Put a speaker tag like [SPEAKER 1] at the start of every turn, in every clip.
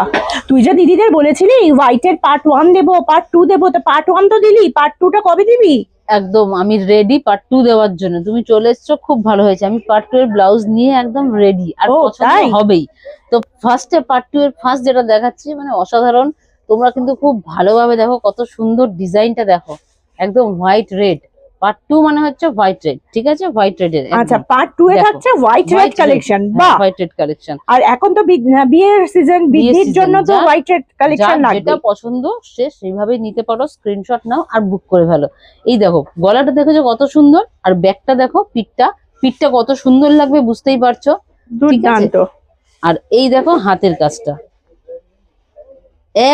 [SPEAKER 1] আচ্ছা, তুই যে দিদিদের বলেছিলি হোয়াইটের পার্ট 1 দেবো, পার্ট 2 দেবো, তো পার্ট 1 তো দিলি, পার্ট 2টা কবে দিবি?
[SPEAKER 2] একদম আমি রেডি পার্ট 2 দেওয়ার জন্য। তুমি চলে এসছো, খুব ভালো হয়েছে। আমি পার্ট 2 এর ব্লাউজ নিয়ে একদম রেডি, আর পছন্দ হবেই। তো ফার্স্টে পার্ট 2 এর ফার্স্ট যেটা দেখাচ্ছি মানে অসাধারণ। তোমরা কিন্তু খুব ভালোভাবে দেখো, কত সুন্দর ডিজাইনটা দেখো, একদম হোয়াইট রেড। পার্ট 2 মানে হচ্ছে হোয়াইট রেড, ঠিক আছে? হোয়াইট রেড এর।
[SPEAKER 1] আচ্ছা, পার্ট 2 এ থাকছে হোয়াইট রেড কালেকশন। বাহ,
[SPEAKER 2] হোয়াইট রেড কালেকশন।
[SPEAKER 1] আর এখন তো বিয়ের সিজন, বিয়ের জন্য তো হোয়াইট রেড কালেকশন লাগবে।
[SPEAKER 2] যেটা পছন্দ সে সেইভাবেই নিতে পারো, স্ক্রিনশট নাও আর বুক করে ফেলো। এই দেখো গলাটা দেখো যে কত সুন্দর, আর ব্যাকটা দেখো, পিঠটা কত সুন্দর লাগবে, বুঝতেই পারছো।
[SPEAKER 1] দুর্দান্ত।
[SPEAKER 2] আর এই দেখো হাতের কাজটা,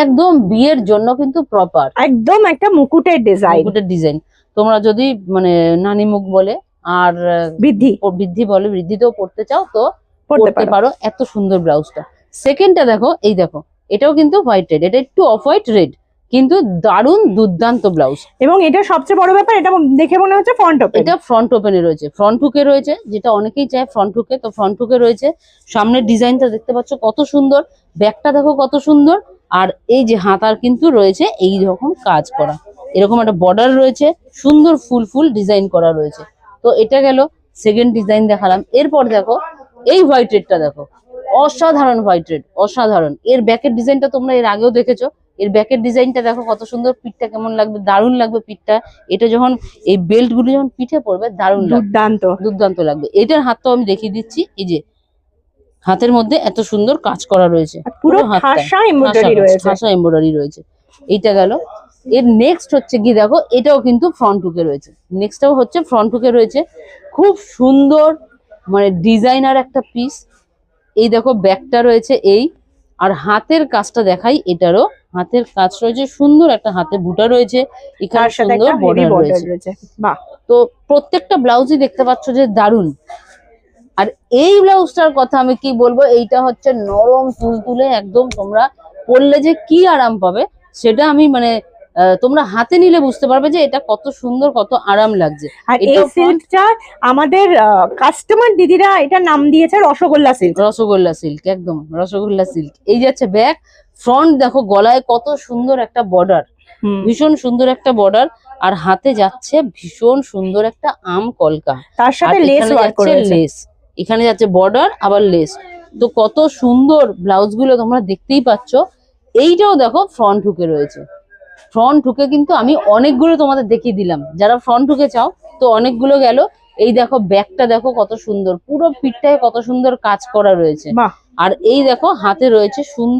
[SPEAKER 2] একদম বিয়ের জন্য কিন্তু প্রপার,
[SPEAKER 1] একদম একটা মুকুটের ডিজাইন।
[SPEAKER 2] তোমরা যদি মানে নানি মুখ বলে আর বৃদ্ধি বলে, বৃদ্ধিতেও পড়তে চাও তো পড়তে পারো। এত সুন্দর ব্লাউজটা। সেকেন্ডটা দেখো, এই দেখো, এটাও কিন্তু হোয়াইট রেড, এটা একটু অফ হোয়াইট রেড, কিন্তু দারুণ দুর্দান্ত ব্লাউজ।
[SPEAKER 1] এবং এটা সবচেয়ে বড় ব্যাপার, এটা দেখে মনে হচ্ছে ফ্রন্ট ওপেন।
[SPEAKER 2] এটা ফ্রন্ট ওপেনে রয়েছে, ফ্রন্ট হুকে রয়েছে, যেটা অনেকেই চায় ফ্রন্ট হুকে, তো ফ্রন্ট হুকে রয়েছে। সামনের ডিজাইনটা দেখতে পাচ্ছ কত সুন্দর, ব্যাকটা দেখো কত সুন্দর। আর এই যে হাতার কিন্তু রয়েছে এই রকম কাজ করা, এরকম একটা বর্ডার রয়েছে, সুন্দর ফুল ডিজাইন করা রয়েছে। তো এটা গেল সেকেন্ড ডিজাইন দেখালাম। এরপর দেখো এই হোয়াইট রেডটা দেখো, অসাধারণ হোয়াইট রেড, অসাধারণ। এর ব্যাকের ডিজাইনটা তোমরা এর আগেও দেখেছো, এর ব্যাকের ডিজাইনটা দেখো কত সুন্দর, পিঠটা কেমন লাগবে, দারুণ লাগবে পিঠটা। এটা যখন এই বেল্ট গুলো যখন পিঠে পড়বে দারুণ দুর্দান্ত লাগবে। এটার হাতটাও আমি দেখিয়ে দিচ্ছি, এই যে হাতের মধ্যে এত সুন্দর কাজ করা রয়েছে,
[SPEAKER 1] পুরো ঠাসা
[SPEAKER 2] এমব্রয়ডারি রয়েছে। এইটা গেল। এর নেক্সট হচ্ছে কি দেখো, এটাও কিন্তু ফ্রন্ট হুকে রয়েছে, নেক্সটটাও হচ্ছে ফ্রন্ট হুকে রয়েছে, খুব সুন্দর মানে ডিজাইনার একটা পিস। এই দেখো ব্যাকটা রয়েছে এই, আর হাতের কাজটা দেখাই, এটারও হাতের কাজ রয়েছে সুন্দর, একটা হাতে বুটা রয়েছে, এখানে সুন্দর বর্ডার রয়েছে।
[SPEAKER 1] বাহ,
[SPEAKER 2] তো প্রত্যেকটা ব্লাউজই দেখতে পাচ্ছ যে দারুণ। আর এই ব্লাউজটার কথা আমি কি বলবো, এইটা হচ্ছে নরম তুলতুলে, একদম তোমরা পরলে যে কি আরাম পাবে সেটা আমি মানে তোমরা হাতে নিলে বুঝতে পারবে যে এটা কত সুন্দর, কত আরাম লাগছে।
[SPEAKER 1] আর এই সিল্কটা আমাদের কাস্টমার দিদিরা এটা নাম দিয়েছে রসগোল্লা সিল্ক।
[SPEAKER 2] রসগোল্লা সিল্ক, একদম রসগোল্লা সিল্ক। এই যাচ্ছে ব্যাক, ফ্রন্ট দেখো গলায় কত সুন্দর একটা বর্ডার, ভীষণ সুন্দর একটা বর্ডার, আর হাতে যাচ্ছে ভীষণ সুন্দর একটা আম কলকা,
[SPEAKER 1] তার সাথে
[SPEAKER 2] লেস, এখানে যাচ্ছে বর্ডার আবার লেস। তো কত সুন্দর ব্লাউজ গুলো তোমরা দেখতেই পাচ্ছ। এইটাও দেখো ফ্রন্ট হুকে রয়েছে, ফ্রন্ট হুকে কিন্তু আমি অনেকগুলো তোমাদের দেখিয়ে দিলাম, যারা ফ্রন্ট হুকে চাও তো অনেকগুলো গেল। এই দেখো ব্যাকটা দেখো কত সুন্দর, পুরো পিঠটায় কত সুন্দর কাজ করা রয়েছে। আর এই দেখো হাতে রয়েছে সুন্দর